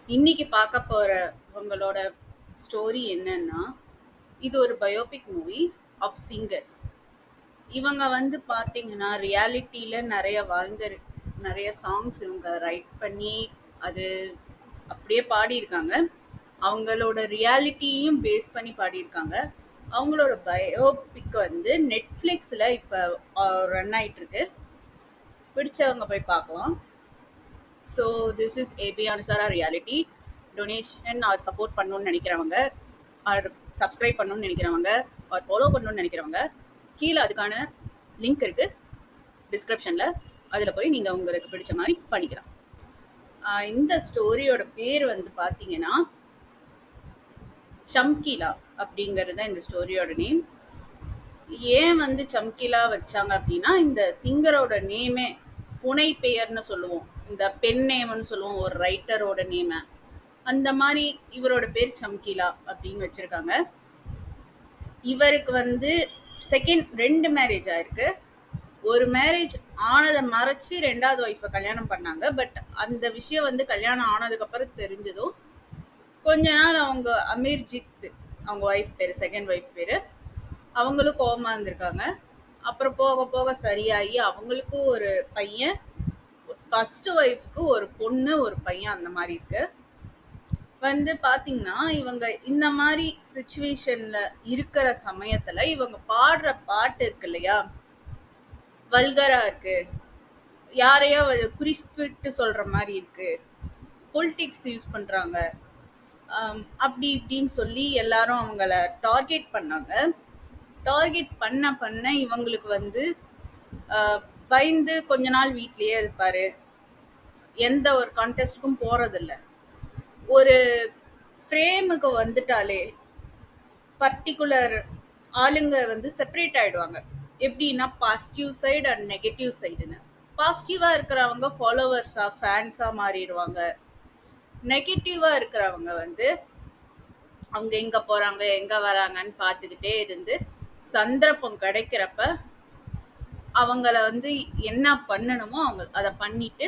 இன்னைக்கு பார்க்க போற உங்களோட ஸ்டோரி என்னன்னா, இது ஒரு பயோபிக் மூவி ஆஃப் சிங்கர்ஸ். இவங்க வந்து பார்த்தீங்கன்னா, ரியாலிட்டியில நிறைய நிறைய சாங்ஸ் இவங்க ரைட் பண்ணி அது அப்படியே பாடியிருக்காங்க. அவங்களோட ரியாலிட்டியையும் பேஸ் பண்ணி பாடியிருக்காங்க. அவங்களோட பயோபிக் வந்து நெட்ஃப்ளிக்ஸில் இப்போ ரன் ஆயிட்டு இருக்கு. பிடிச்சவங்க போய் பார்க்கலாம். So this is AB Anusara reality. Donation or support பண்ணணும்னு நினைக்கிறவங்க, ஆர் சப்ஸ்கிரைப் பண்ணணும்னு நினைக்கிறவங்க, ஆர் ஃபாலோ பண்ணணும்னு நினைக்கிறவங்க, கீழே அதுக்கான லிங்க் இருக்குது டிஸ்கிரிப்ஷனில். அதில் போய் நீங்கள் உங்களுக்கு பிடிச்ச மாதிரி பண்ணிக்கலாம். இந்த ஸ்டோரியோட பேர் வந்து பார்த்தீங்கன்னா சம்கீலா அப்படிங்கிறது தான் இந்த ஸ்டோரியோட நேம். ஏன் வந்து சம்கீலா வச்சாங்க அப்படின்னா, இந்த சிங்கரோட நேமே புனை பெயர்னு சொல்லுவோம், இந்த பென் நேம்னு சொல்லுவோம் ஒரு ரைட்டரோட நேமை. அந்த மாதிரி இவரோட பேர் சம்கீலா அப்படின்னு வச்சிருக்காங்க. இவருக்கு வந்து ரெண்டு மேரேஜ் ஆயிருக்கு. ஒரு மேரேஜ் ஆனதை மறைச்சு ரெண்டாவது ஒய்ஃபை கல்யாணம் பண்ணாங்க. பட் அந்த விஷயம் வந்து கல்யாணம் ஆனதுக்கு அப்புறம் தெரிஞ்சதும் கொஞ்ச நாள் அவங்க அமீர்ஜித், அவங்க ஒய்ஃப் பேரு, செகண்ட் ஒய்ஃப் பேரு, அவங்களும் கோபமா இருந்திருக்காங்க. அப்புறம் போக போக சரியாகி அவங்களுக்கும் ஒரு பையன், ஃபர்ஸ்ட் ஒய்ஃப்க்கு ஒரு பொண்ணு ஒரு பையன், அந்த மாதிரி இருக்கு. வந்து பாத்தீங்கன்னா இவங்க இந்த மாதிரி சுச்சுவேஷன்ல இருக்கிற சமயத்துல இவங்க பாடுற பாட்டு இருக்கு இல்லையா, வல்கரா இருக்கு, யாரையோ குறிப்பிட்டு சொல்ற மாதிரி இருக்கு, பொலிட்டிக்ஸ் யூஸ் பண்றாங்க, அப்படி இப்படின்னு சொல்லி எல்லாரும் அவங்கள டார்கெட் பண்ணாங்க. டார்கெட் பண்ண பண்ண இவங்களுக்கு வந்து பயந்து கொஞ்ச நாள் வீட்லயே இருப்பாரு. எந்த ஒரு கான்டெஸ்ட்டுக்கும் போறதில்ல. ஒரு ஃப்ரேமுக்கு வந்துட்டாலே பர்டிகுலர் ஆளுங்க வந்து செப்பரேட் ஆயிடுவாங்க. எப்படின்னா பாசிட்டிவ் சைடு அண்ட் நெகட்டிவ் சைடுன்னு. பாசிட்டிவா இருக்கிறவங்க ஃபாலோவர்ஸா ஃபேன்ஸா மாறிடுவாங்க. நெகட்டிவா இருக்கிறவங்க வந்து அவங்க எங்க போறாங்க எங்க வராங்கன்னு பார்த்துக்கிட்டே இருந்து சந்தர்ப்பம் கிடைக்கிறப்ப அவங்கள வந்து என்ன பண்ணணுமோ அவங்க அதை பண்ணிட்டு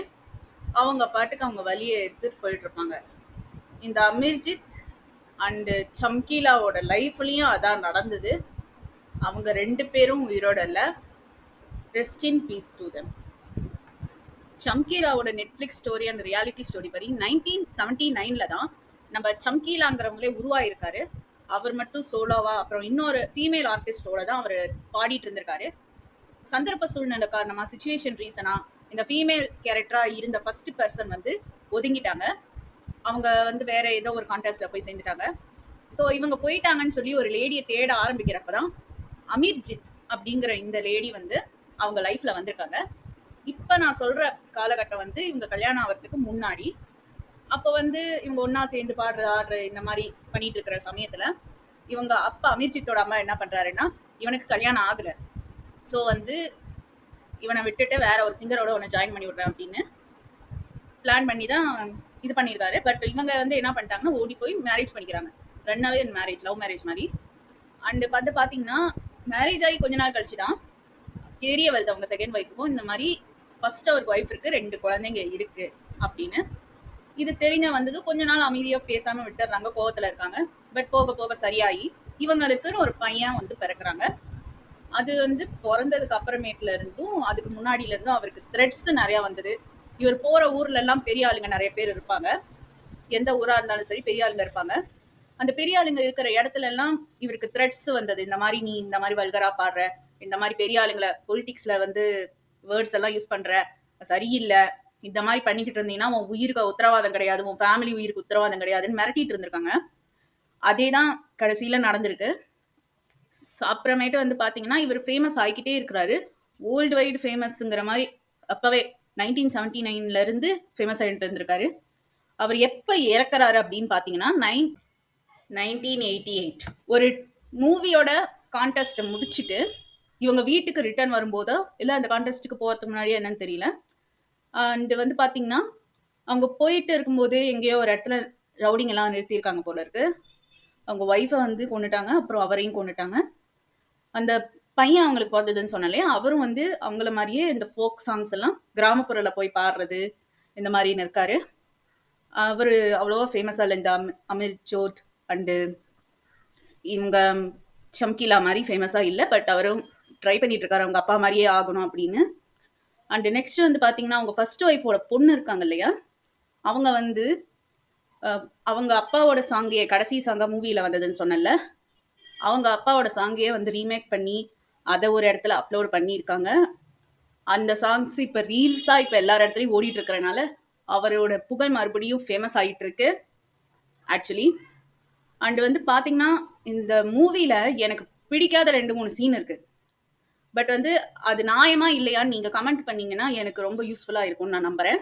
அவங்க பாட்டுக்கு அவங்க வழியை எடுத்துட்டு போயிட்டு இருப்பாங்க. இந்த அமீர்ஜித் அண்டு சம்கீலாவோட லைஃப்லயும் அதான் நடந்தது. அவங்க ரெண்டு பேரும் உயிரோட இல்ல. Rest in peace to them. சம்கீலாவோட Netflix story and reality story படி 1979 தான் நம்ம சம்கீலாங்கிறவங்களே உருவாயிருக்காரு. அவர் மட்டும் சோலோவா, அப்புறம் இன்னொரு ஃபீமேல் ஆர்டிஸ்டோட தான் அவர் பாடிட்டு இருந்திருக்காரு. சந்தர்ப்ப சூழ்நிலை காரணமா, சிச்சுவேஷன் ரீசனா, இந்த ஃபீமேல் கேரக்டரா இருந்த ஃபர்ஸ்ட் பர்சன் வந்து ஒதுங்கிட்டாங்க. அவங்க வந்து வேற ஏதோ ஒரு கான்டெஸ்ட்ல போய் சேர்ந்துட்டாங்க. ஸோ இவங்க போயிட்டாங்கன்னு சொல்லி ஒரு லேடியை தேட ஆரம்பிக்கிறப்பதான் அமீர்ஜித் அப்படிங்கிற இந்த லேடி வந்து அவங்க லைஃப்ல வந்திருக்காங்க. இப்ப நான் சொல்ற காலகட்டம் வந்து இவங்க கல்யாணம் ஆகிறதுக்கு முன்னாடி. அப்போ வந்து இவங்க ஒன்னா சேர்ந்து ஆடுற இந்த மாதிரி பண்ணிட்டு இருக்கிற சமயத்துல இவங்க அப்பா அமீர்ஜித்தோட அம்மா என்ன பண்றாருன்னா, இவனுக்கு கல்யாணம் ஆகல, ஸோ வந்து இவனை விட்டுட்டு வேற ஒரு சிங்கரோட உன்னை ஜாயின் பண்ணி விடுறேன் அப்படின்னு பிளான் பண்ணி தான் இது பண்ணியிருக்காரு. பட் இவங்க வந்து என்ன பண்ணிட்டாங்கன்னா ஓடி போய் மேரேஜ் பண்ணிக்கிறாங்க. ரன்னாவே மேரேஜ், லவ் மேரேஜ் மாதிரி. அண்டு வந்து பார்த்தீங்கன்னா மேரேஜ் ஆகி கொஞ்ச நாள் கழிச்சு தான் தெரிய வருது அவங்க செகண்ட் ஒய்ஃபுக்கும் இந்த மாதிரி ஃபர்ஸ்ட் அவருக்கு ஒய்ஃப் இருக்கு, ரெண்டு குழந்தைங்க இருக்கு அப்படின்னு. இது தெரிஞ்ச வந்தது கொஞ்ச நாள் அமைதியா பேசாம விட்டுறாங்க, கோவத்துல இருக்காங்க. பட் போக போக சரியாகி இவங்களுக்குன்னு ஒரு பையன் வந்து பிறக்குறாங்க. அது வந்து பிறந்ததுக்கு அப்புறமேட்டுல இருந்தும் அதுக்கு முன்னாடியில இருந்தும் அவருக்கு த்ரெட்ஸ் நிறைய வந்தது. இவர் போற ஊர்ல எல்லாம் பெரிய ஆளுங்க நிறைய பேர் இருப்பாங்க. எந்த ஊரா இருந்தாலும் சரி பெரிய ஆளுங்க இருப்பாங்க. அந்த பெரிய ஆளுங்க இருக்கிற இடத்துல எல்லாம் இவருக்கு த்ரெட்ஸ் வந்தது. இந்த மாதிரி நீ இந்த மாதிரி வல்கரா பாடுற, இந்த மாதிரி பெரிய ஆளுங்களை பொலிட்டிக்ஸ்ல வந்து வேர்ட்ஸ் எல்லாம் யூஸ் பண்ற, சரியில்லை, இந்த மாதிரி பண்ணிக்கிட்டு இருந்தீங்கன்னா உன் உயிருக்கு உத்தரவாதம் கிடையாது, உன் ஃபேமிலி உயிருக்கு உத்தரவாதம் கிடையாதுன்னு மிரட்டிட்டு இருந்திருக்காங்க. அதே தான் கடைசியில நடந்திருக்கு. அப்புறமேட்டு வந்து பாத்தீங்கன்னா இவர் ஃபேமஸ் ஆகிக்கிட்டே இருக்கிறாரு. வேர்ல்டு வைடு ஃபேமஸ்ங்கிற மாதிரி அப்பவே 1979 இருந்து ஃபேமஸ் ஆகிட்டு இருந்திருக்காரு. அவர் எப்ப இறக்குறாரு அப்படின்னு பாத்தீங்கன்னா 1988 ஒரு மூவியோட கான்டெஸ்ட்டை முடிச்சுட்டு இவங்க வீட்டுக்கு ரிட்டர்ன் வரும்போதோ இல்லை அந்த கான்டெஸ்ட்டுக்கு போகிறதுக்கு முன்னாடியே என்னன்னு தெரியல. அண்ட் வந்து பார்த்தீங்கன்னா அவங்க போயிட்டு இருக்கும்போது எங்கேயோ ஒரு இடத்துல ரவுடிங் எல்லாம் நிறுத்தியிருக்காங்க போல இருக்கு. அவங்க ஒய்ஃபை வந்து கொண்டுட்டாங்க, அப்புறம் அவரையும் கொண்டுட்டாங்க. அந்த பையன் அவங்களுக்கு பார்த்ததுன்னு சொன்னாலே அவரும் வந்து அவங்கள மாதிரியே இந்த ஃபோக் சாங்ஸ் எல்லாம் கிராமப்புறத்தில் போய் பாடுறது இந்த மாதிரி இருக்காரு. அவரு அவ்வளவா ஃபேமஸா இல்ல. இந்த அமிர் ஜோத் அண்டு இவங்க சம்கிலா மாரி ஃபேமஸா இல்ல. பட் அவரும் ட்ரை பண்ணிட்டு இருக்காரு. அவங்க அப்பா மாரியே ஆகணும் அப்படின்னு. அண்ட் நெக்ஸ்ட் வந்து பார்த்தீங்கன்னா, அவங்க ஃபர்ஸ்ட் ஒய்ஃபோட பொண்ணு இருக்காங்க இல்லையா? அவங்க வந்து அ அவங்க அப்பாவோட சாங்கே கடைசி சாங்கா மூவில வந்ததுன்னு சொன்னேன்ல. அவங்க அப்பாவோட சாங்கயே வந்து ரீமேக் பண்ணி, அத ஒரு இடத்துல அப்லோட் பண்ணியிருக்காங்க. அந்த சாங்ஸ் இப்ப ரீல்ஸா இப்ப எல்லார் இடத்துலயும் ஓடிட்டு இருக்கறனால, அவரோட புகழ் மறுபடியும் ஃபேமஸ் ஆயிட்டு இருக்கு. ஆக்சுவலி. அண்ட் வந்து பார்த்தீங்கன்னா, இந்த மூவில எனக்கு பிடிக்காத 2, 3 சீன் இருக்கு. பட் வந்து அது நியாயமா இல்லையான்னு நீங்க கமெண்ட் பண்ணீங்கன்னா, எனக்கு ரொம்ப யூஸ்ஃபுல்லா இருக்கும்னு நான் நம்புறேன்.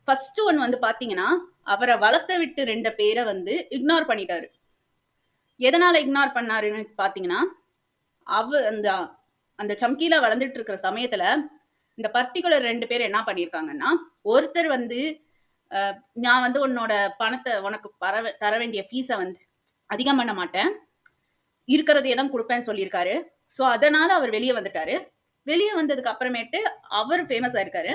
ஃபர்ஸ்ட் ஒன் வந்து பார்த்தீங்கன்னா, அவர வளர்த்த விட்டு 2 பேர வந்து இக்னோர் பண்ணிட்டாரு. எதனால இக்னோர் பண்ணாருன்னு பார்த்தீங்கன்னா, அந்த அந்த சம்கீலா வளர்ந்துட்டு இருக்கிற சமயத்துல, இந்த பர்ட்டிகுலர் 2 பேர் என்ன பண்ணியிருக்காங்கன்னா, ஒருத்தர் வந்து அ நான் வந்து உன்னோட பணத்த உனக்கு தர வேண்டிய ஃபீஸ வந்து அதிகம் பண்ண மாட்டேன். இருக்கிறதையே தான் குடுப்பேன்னு சொல்லியிருக்காரு. ஸோ, அதனால அவர் வெளிய வந்துட்டாரு. வெளிய வந்ததுக்கு அப்புறமேட்டு அவர் ஃபேமஸ் ஆயிருக்காரு.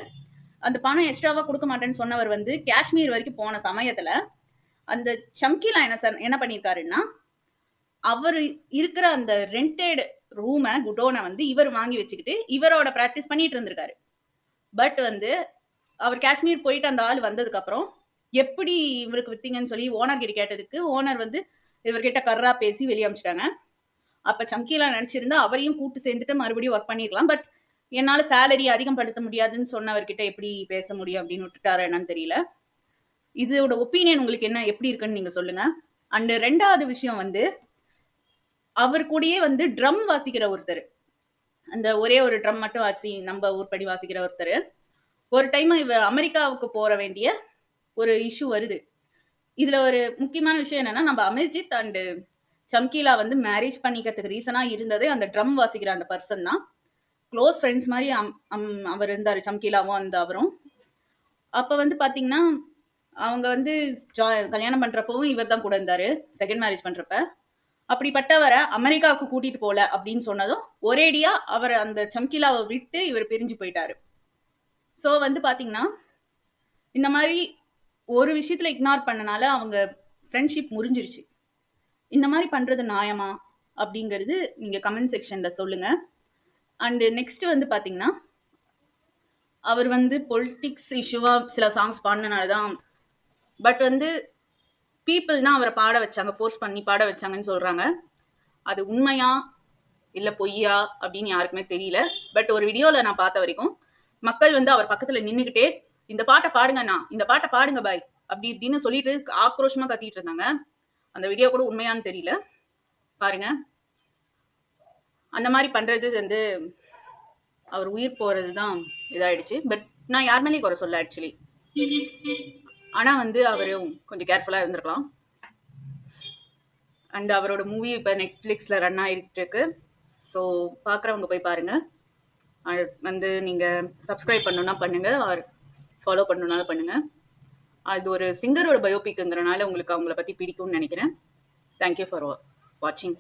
அந்த பணம் எக்ஸ்ட்ராவா குடுக்க மாட்டேன்னு சொன்னவர் வந்து காஷ்மீர் வரைக்கும் போன சமயத்துல, அந்த சம்கீலா என்ன பண்ணியிருக்காருன்னா, அவரு இருக்கிற அந்த ரென்டட் குடோன வந்து இவர் வாங்கி வச்சுக்கிட்டு, இவரோட பிராக்டிஸ் பண்ணிட்டு இருந்திருக்காரு. பட் வந்து அவர் காஷ்மீர் போயிட்டு அந்த ஆள் வந்ததுக்கு அப்புறம், எப்படி இவருக்கு வித்தீங்கன்னு சொல்லி ஓனர் கிட்ட கேட்டதுக்கு, ஓனர் வந்து இவர்கிட்ட கர்ரா பேசி வெளிய அனுப்பிச்சுட்டாங்க. அப்ப சம்கீலா நெனச்சிருந்தா அவரையும் கூட்டு சேர்ந்துட்டு மறுபடியும் ஒர்க் பண்ணியிருக்கலாம். பட் என்னால சேலரி அதிகப்படுத்த முடியாதுன்னு சொன்னவர்கிட்ட எப்படி பேச முடியும் அப்படின்னு விட்டுட்டாரா என்னன்னு தெரியல. இதோட ஒப்பீனியன் உங்களுக்கு என்ன எப்படி இருக்குன்னு நீங்க சொல்லுங்க. அண்ட் 2வது விஷயம் வந்து, அவர் கூடயே வந்து ட்ரம் வாசிக்கிற ஒருத்தரு. அந்த ஒரே ஒரு ட்ரம் மட்டும் நம்ம ஊர்படி வாசிக்கிற ஒருத்தரு. ஒரு டைம் இவர் அமெரிக்காவுக்கு போற வேண்டிய ஒரு இஷ்யூ வருது. இதுல ஒரு முக்கியமான விஷயம் என்னன்னா, நம்ம அமிர்ஜித் அண்ட் சம்கீலா வந்து மேரேஜ் பண்ணிக்கிறதுக்கு ரீசனா இருந்ததே அந்த ட்ரம் வாசிக்கிற அந்த பர்சன் தான். க்ளோஸ் ஃப்ரெண்ட்ஸ் மாரி அவர் இருந்தாரு. சம்கீலாவும் அவரும். அப்ப வந்து பார்த்தீங்கன்னா, அவங்க வந்து கல்யாணம் பண்றப்பவும் இவர் தான் கூட இருந்தாரு. செகண்ட் மேரேஜ் பண்றப்ப. அப்படிப்பட்டவர அமெரிக்காவுக்கு கூட்டிட்டு போல அப்படின்னு சொன்னதும், ஒரேடியா அவர அந்த சம்கீலாவ விட்டு இவர் பிரிஞ்சு போயிட்டாரு. ஸோ வந்து பார்த்தீங்கன்னா, இந்த மாரி ஒரு விஷயத்துல இக்னோர் பண்ணனால அவங்க ஃப்ரெண்ட்ஷிப் முறிஞ்சிருச்சு. இந்த மாரி பண்றது நியாயமா? அப்படிங்கிறது நீங்க கமெண்ட் செக்ஷன்ல சொல்லுங்க. அண்ட் நெக்ஸ்ட் வந்து பார்த்தீங்கன்னா, அவர் வந்து பொலிட்டிக்ஸ் இஷ்யூவா சில சாங்ஸ் பாடுனனால தான் பட் வந்து பீப்பிள் தான் அவர பாட வச்சாங்க. ஃபோர்ஸ் பண்ணி பாட வச்சாங்கன்னு சொல்றாங்க. அது உண்மையா? இல்ல பொய்யா? அப்படின்னு யாருக்குமே தெரியல. பட் ஒரு வீடியோல நான் பார்த்த வரைக்கும், மக்கள் வந்து அவர் பக்கத்துல நின்னுகிட்டே, "இந்த பாட்ட பாடுங்க அண்ணா. இந்த பாட்ட பாடுங்க பாய்." அப்படி இப்படின்னு சொல்லிட்டு ஆக்ரோஷமா கத்திட்டு இருந்தாங்க. அந்த வீடியோ கூட உண்மையான்னு தெரியல. பாருங்க. அந்த மாரி பண்றது வந்து அவர் உயிர் போறது தான் இதாயிடுச்சு. பட் நான் யார் மேலயும் குறை சொல்லல ஆக்சுவலி. ஆனா வந்து அவரும் கொஞ்சம் கேர்ஃபுல்லா இருந்திருக்கலாம். அண்ட் அவரோட மூவி இப்ப Netflixல ரன் ஆயிட்டு இருக்கு. ஸோ பார்க்குறவங்க போய் பாருங்க. வந்து நீங்க சப்ஸ்கிரைப் பண்ணணும்னா பண்ணுங்க. ஆர் ஃபாலோ பண்ணணும்னாலும் பண்ணுங்க. அது ஒரு சிங்கரோட பயோபிக்ங்கிறனால உங்களுக்கு அவங்கள பத்தி பிடிக்கும்னு நினைக்கிறேன். தேங்க் யூ ஃபார் வாட்சிங்.